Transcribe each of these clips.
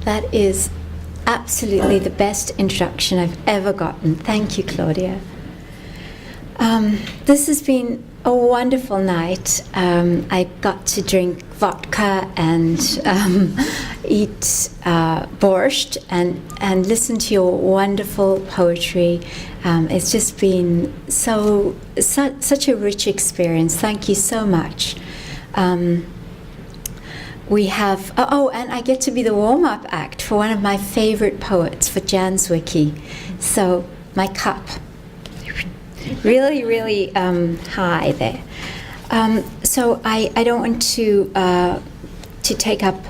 That is absolutely the best introduction I've ever gotten. Thank you, Claudia. This has been a wonderful night. I got to drink vodka and eat borscht and listen to your wonderful poetry. It's just been such a rich experience. Thank you so much. We have, and I get to be the warm-up act for one of my favorite poets, for Jan's Wiki. So my cup, really, really high there. So I don't want to take up,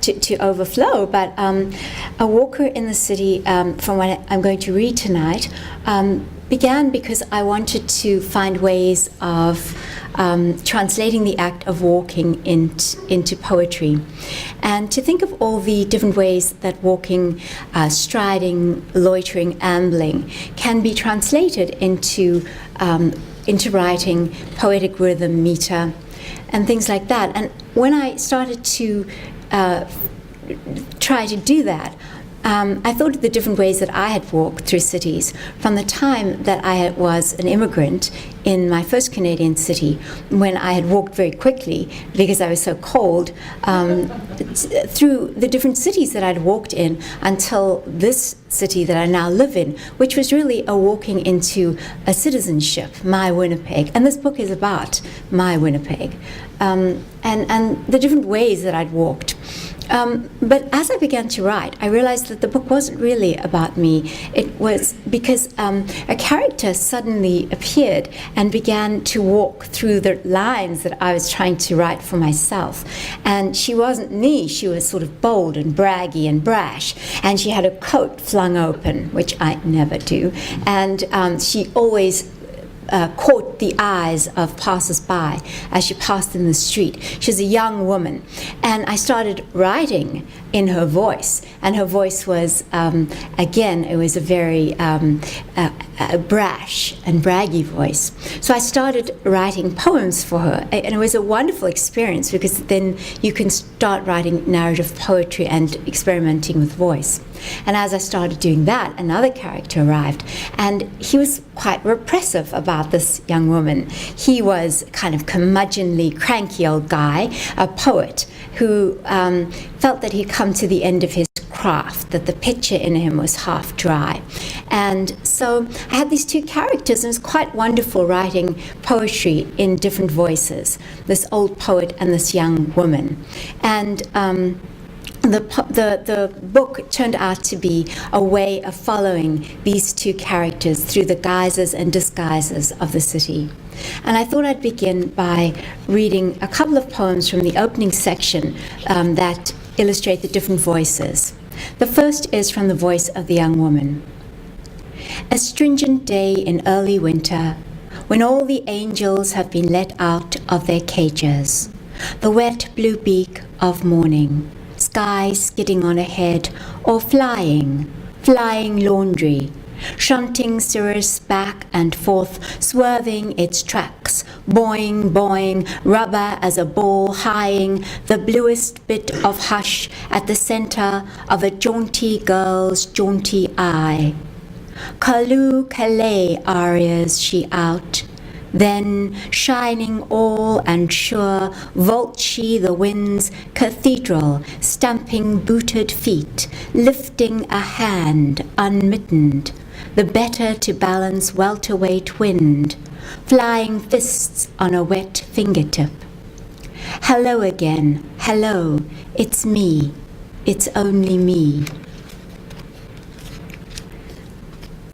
to overflow, but A Walker in the City, from what I'm going to read tonight, began because I wanted to find ways of translating the act of walking into poetry, and to think of all the different ways that walking, striding, loitering, ambling can be translated into writing, poetic rhythm, meter, and things like that. And when I started to try to do that, I thought of the different ways that I had walked through cities from the time that I was an immigrant in my first Canadian city, when I had walked very quickly because I was so cold, through the different cities that I'd walked in until this city that I now live in, which was really a walking into a citizenship, my Winnipeg. And this book is about my Winnipeg, and the different ways that I'd walked. But as I began to write, I realized that the book wasn't really about me. It was because a character suddenly appeared and began to walk through the lines that I was trying to write for myself. And she wasn't me. She was sort of bold and braggy and brash. And she had a coat flung open, which I never do. And she always caught the eyes of passers-by as she passed in the street. She's a young woman. And I started writing in her voice. And her voice was, again, it was a very brash and braggy voice. So I started writing poems for her. And it was a wonderful experience, because then you can start writing narrative poetry and experimenting with voice. And as I started doing that, another character arrived, and he was quite repressive about this young woman. He was kind of curmudgeonly, cranky old guy, a poet who felt that he'd come to the end of his craft, that the picture in him was half dry. And so I had these two characters, and it was quite wonderful writing poetry in different voices, this old poet and this young woman. And the book turned out to be a way of following these two characters through the guises and disguises of the city. And I thought I'd begin by reading a couple of poems from the opening section that illustrate the different voices. The first is from the voice of the young woman. A stringent day in early winter, when all the angels have been let out of their cages, the wet blue beak of morning, sky skidding on ahead, or flying laundry, shunting cirrus back and forth, swerving its tracks, boing, boing, rubber as a ball hieing the bluest bit of hush at the center of a jaunty girl's jaunty eye. Callooh Calais arias she out, then, shining all and sure, vaults she the wind's cathedral, stamping booted feet, lifting a hand unmittened, the better to balance welterweight wind, flying fists on a wet fingertip. Hello again, hello, it's me, it's only me.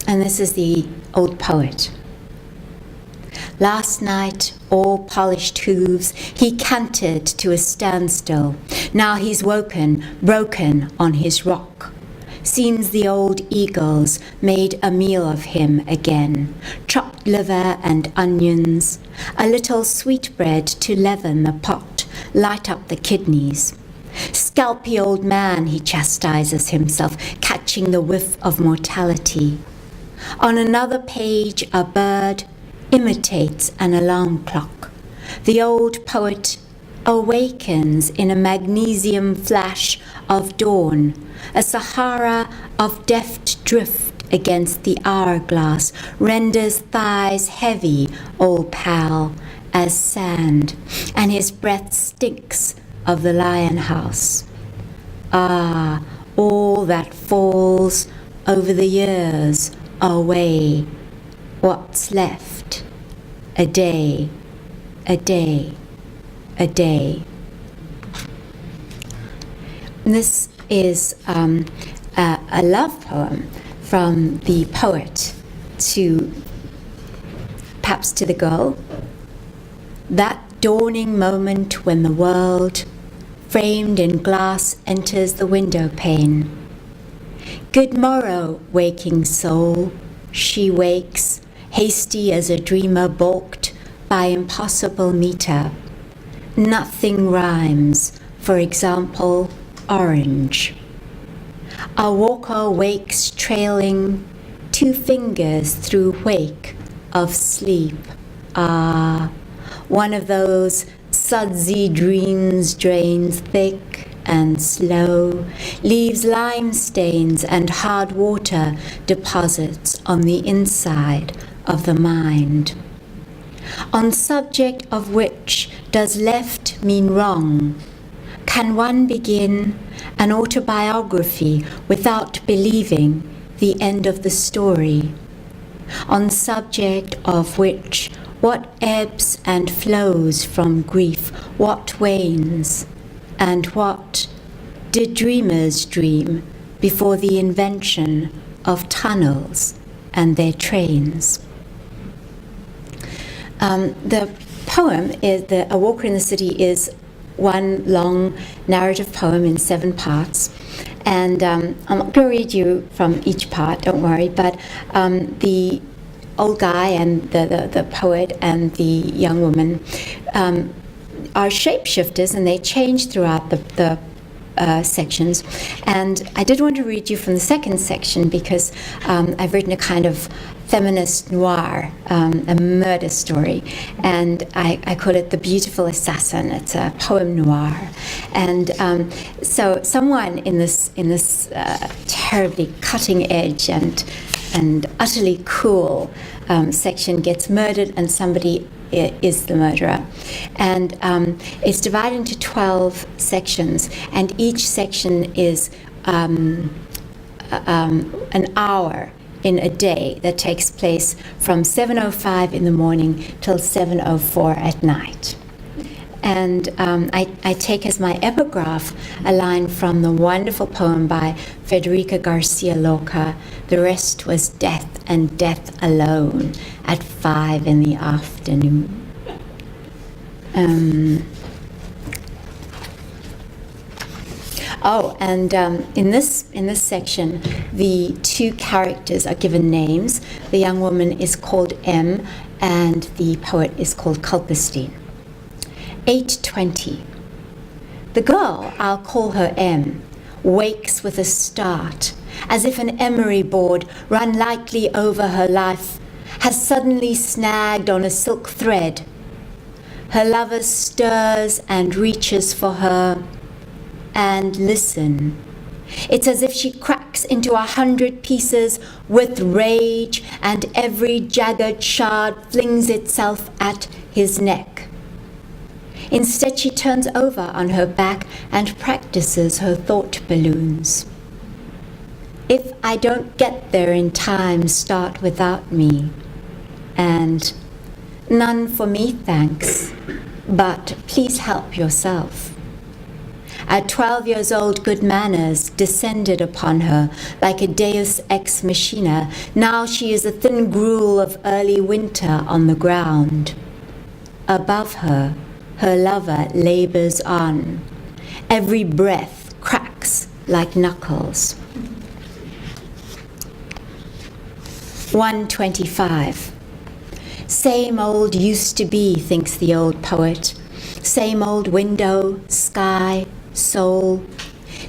And this is the old poet. Last night, all polished hooves, he cantered to a standstill. Now he's woken, broken on his rock. Seems the old eagles made a meal of him again. Chopped liver and onions, a little sweetbread to leaven the pot, light up the kidneys. Scalpy old man, he chastises himself, catching the whiff of mortality. On another page, a bird imitates an alarm clock. The old poet awakens in a magnesium flash of dawn, a Sahara of deft drift against the hourglass, renders thighs heavy, old pal, as sand, and his breath stinks of the lion house. Ah, all that falls over the years away, what's left, a day, a day, a day. This is a love poem from the poet to, perhaps to the girl. That dawning moment when the world, framed in glass, enters the window pane. Good morrow, waking soul, she wakes, hasty as a dreamer balked by impossible meter. Nothing rhymes, for example, orange. A walker wakes trailing 2 fingers through wake of sleep. Ah, one of those sudsy dreams drains thick and slow, leaves lime stains and hard water deposits on the inside of the mind. On subject of which does left mean wrong? Can one begin an autobiography without believing the end of the story? On subject of which, what ebbs and flows from grief, what wanes, and what did dreamers dream before the invention of tunnels and their trains? The poem is A Walker in the City is one long narrative poem in 7 parts. And I'm not going to read you from each part, don't worry, but the old guy and the poet and the young woman are shapeshifters, and they change throughout the sections. And I did want to read you from the second section because I've written a kind of feminist noir, a murder story, and I call it The Beautiful Assassin. It's a poem noir, and so someone in this terribly cutting edge and utterly cool section gets murdered, and somebody is the murderer. And it's divided into 12 sections, and each section is an hour in a day that takes place from 7:05 in the morning till 7:04 at night. And I take as my epigraph a line from the wonderful poem by Federica Garcia Lorca, "The rest was death, and death alone, at 5 in the afternoon." In this section, the 2 characters are given names. The young woman is called M, and the poet is called Culperstein. 8:20. The girl, I'll call her M, wakes with a start, as if an emery board run lightly over her life has suddenly snagged on a silk thread. Her lover stirs and reaches for her, and listen. It's as if she cracks into 100 pieces with rage, and every jagged shard flings itself at his neck. Instead, she turns over on her back and practices her thought balloons. If I don't get there in time, start without me. And none for me, thanks, but please help yourself. At 12 years old, good manners descended upon her like a deus ex machina. Now she is a thin gruel of early winter on the ground. Above her, her lover labors on. Every breath cracks like knuckles. 1:25. Same old used to be, thinks the old poet. Same old window, sky, soul.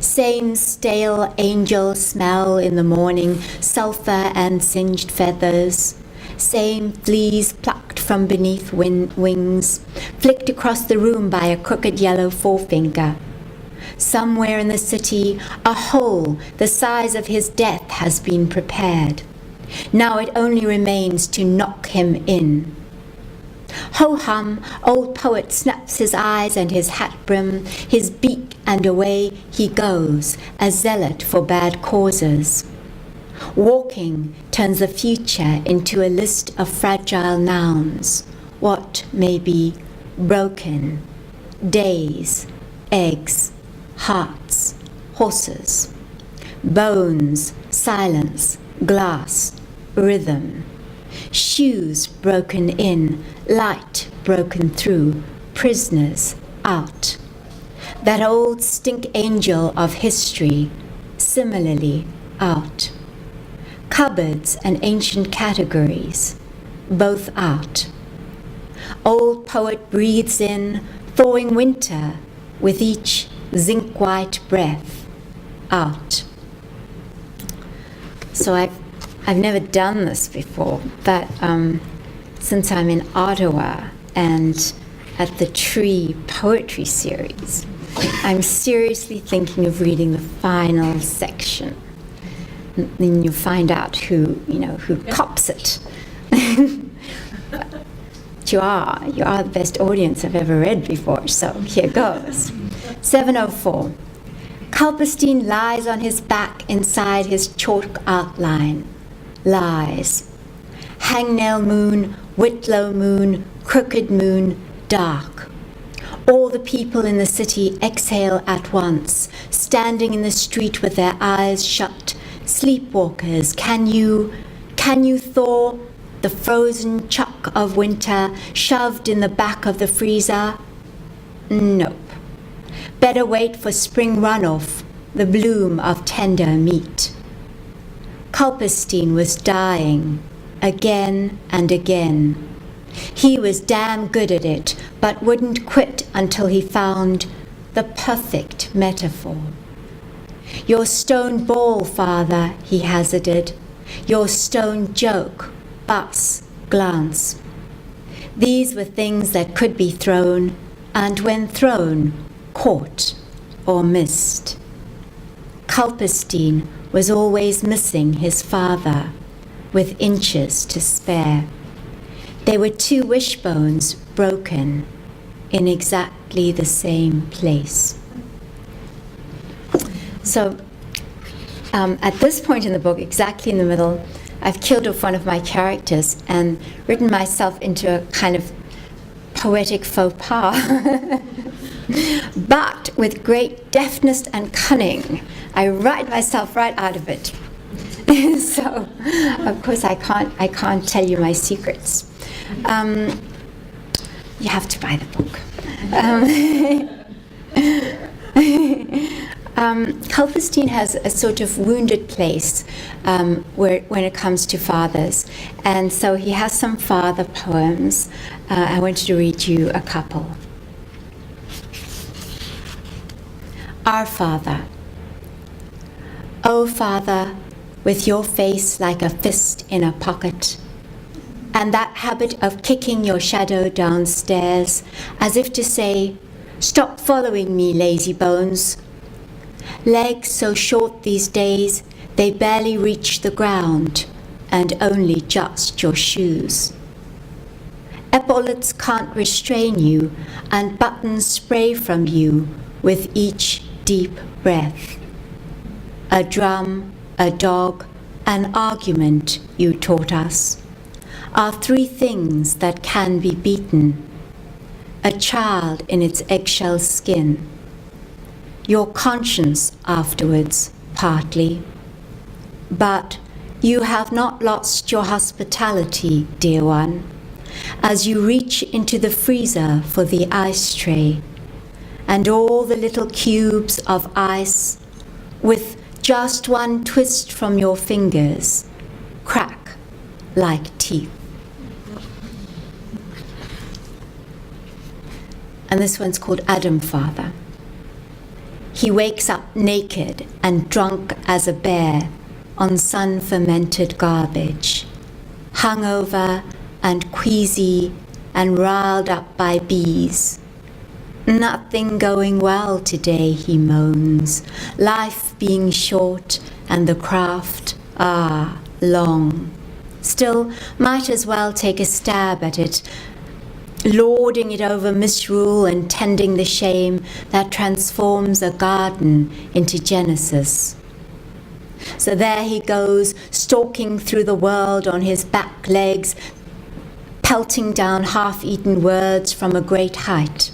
Same stale angel smell in the morning, sulfur and singed feathers. Same fleas plucked from beneath wings, flicked across the room by a crooked yellow forefinger. Somewhere in the city, a hole the size of his death has been prepared. Now it only remains to knock him in. Ho-hum, old poet snaps his eyes and his hat brim, his beak, and away he goes, a zealot for bad causes. Walking turns the future into a list of fragile nouns. What may be broken, days, eggs, hearts, horses, bones, silence, glass, rhythm, shoes broken in, light broken through, prisoners out. That old stink angel of history, similarly out. Cupboards and ancient categories, both out. Old poet breathes in thawing winter with each zinc-white breath, out. So I've never done this before, but since I'm in Ottawa and at the Tree Poetry Series, I'm seriously thinking of reading the final section. Then you find out who cops it. But you are the best audience I've ever read before, so here goes. 704. Culperstein lies on his back inside his chalk outline. Lies. Hangnail moon, Whitlow moon, crooked moon, dark. All the people in the city exhale at once, standing in the street with their eyes shut. Sleepwalkers, can you thaw the frozen chuck of winter shoved in the back of the freezer? Nope. Better wait for spring runoff, the bloom of tender meat. Culperstein was dying, again and again. He was damn good at it, but wouldn't quit until he found the perfect metaphor. Your stone ball, father, he hazarded. Your stone joke, bus, glance. These were things that could be thrown, and when thrown, caught or missed. Culperstein was always missing his father, with inches to spare. There were two wishbones broken in exactly the same place. So at this point in the book, exactly in the middle, I've killed off one of my characters and written myself into a kind of poetic faux pas. But with great deftness and cunning, I write myself right out of it. So, of course, I can't tell you my secrets. You have to buy the book. Culperstein has a sort of wounded place when it comes to fathers, and so he has some father poems. I wanted to read you a couple. Our Father. O Father, with your face like a fist in a pocket, and that habit of kicking your shadow downstairs, as if to say, stop following me, lazy bones. Legs so short these days, they barely reach the ground, and only just your shoes. Epaulets can't restrain you, and buttons spray from you with each deep breath. A drum, a dog, an argument, you taught us, are three things that can be beaten. A child in its eggshell skin. Your conscience afterwards, partly. But you have not lost your hospitality, dear one, as you reach into the freezer for the ice tray, and all the little cubes of ice, with just one twist from your fingers, crack like teeth. And this one's called Adam Father. He wakes up naked and drunk as a bear on sun-fermented garbage, hungover and queasy and riled up by bees. Nothing going well today, he moans, life being short and the craft, long. Still, might as well take a stab at it, lording it over misrule and tending the shame that transforms a garden into Genesis. So there he goes, stalking through the world on his back legs, pelting down half-eaten words from a great height.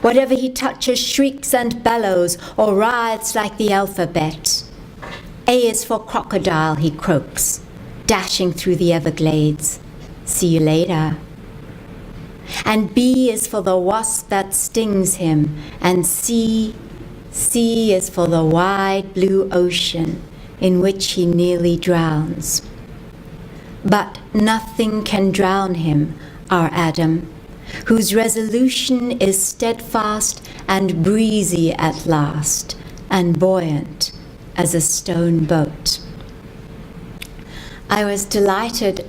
Whatever he touches shrieks and bellows or writhes like the alphabet. A is for crocodile, he croaks, dashing through the Everglades. See you later. And B is for the wasp that stings him, and C is for the wide blue ocean in which he nearly drowns. But nothing can drown him, our Adam, whose resolution is steadfast and breezy at last, and buoyant as a stone boat. I was delighted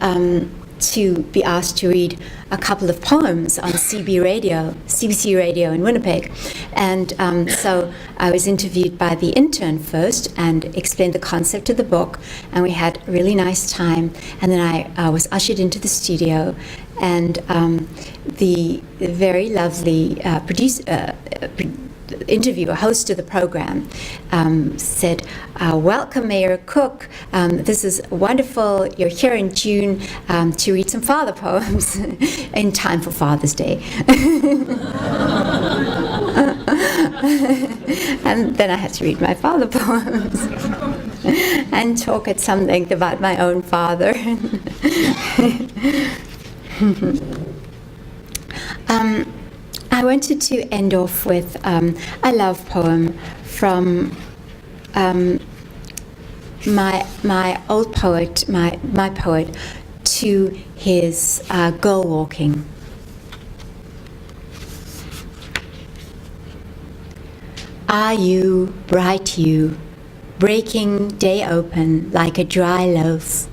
to be asked to read a couple of poems on CBC Radio in Winnipeg. And so I was interviewed by the intern first and explained the concept of the book, and we had a really nice time. And then I was ushered into the studio, and the very lovely interviewer, host of the program, said, welcome, Mayor Cook. This is wonderful. You're here in June to read some father poems in time for Father's Day. And then I had to read my father poems and talk at some length about my own father. I wanted to end off with a love poem from my old poet, my poet, to his girl walking. Ah, you, bright you, breaking day open like a dry loaf,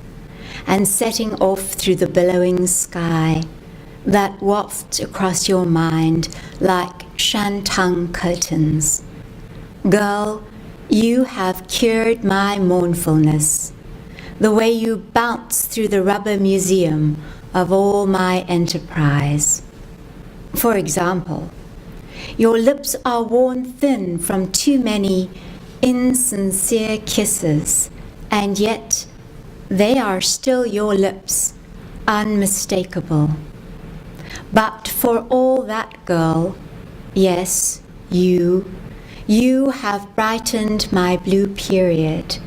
and setting off through the billowing sky, that waft across your mind like shantung curtains. Girl, you have cured my mournfulness, the way you bounce through the rubber museum of all my enterprise. For example, your lips are worn thin from too many insincere kisses, and yet they are still your lips, unmistakable. But for all that, girl, yes, you have brightened my blue period,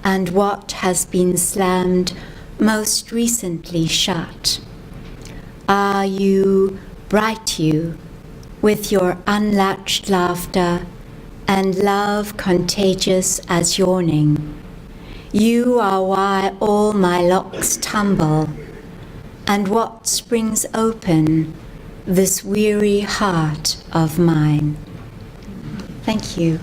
and what has been slammed most recently shut. Ah, you, bright you, with your unlatched laughter and love contagious as yawning. You are why all my locks tumble, and what springs open this weary heart of mine. Thank you.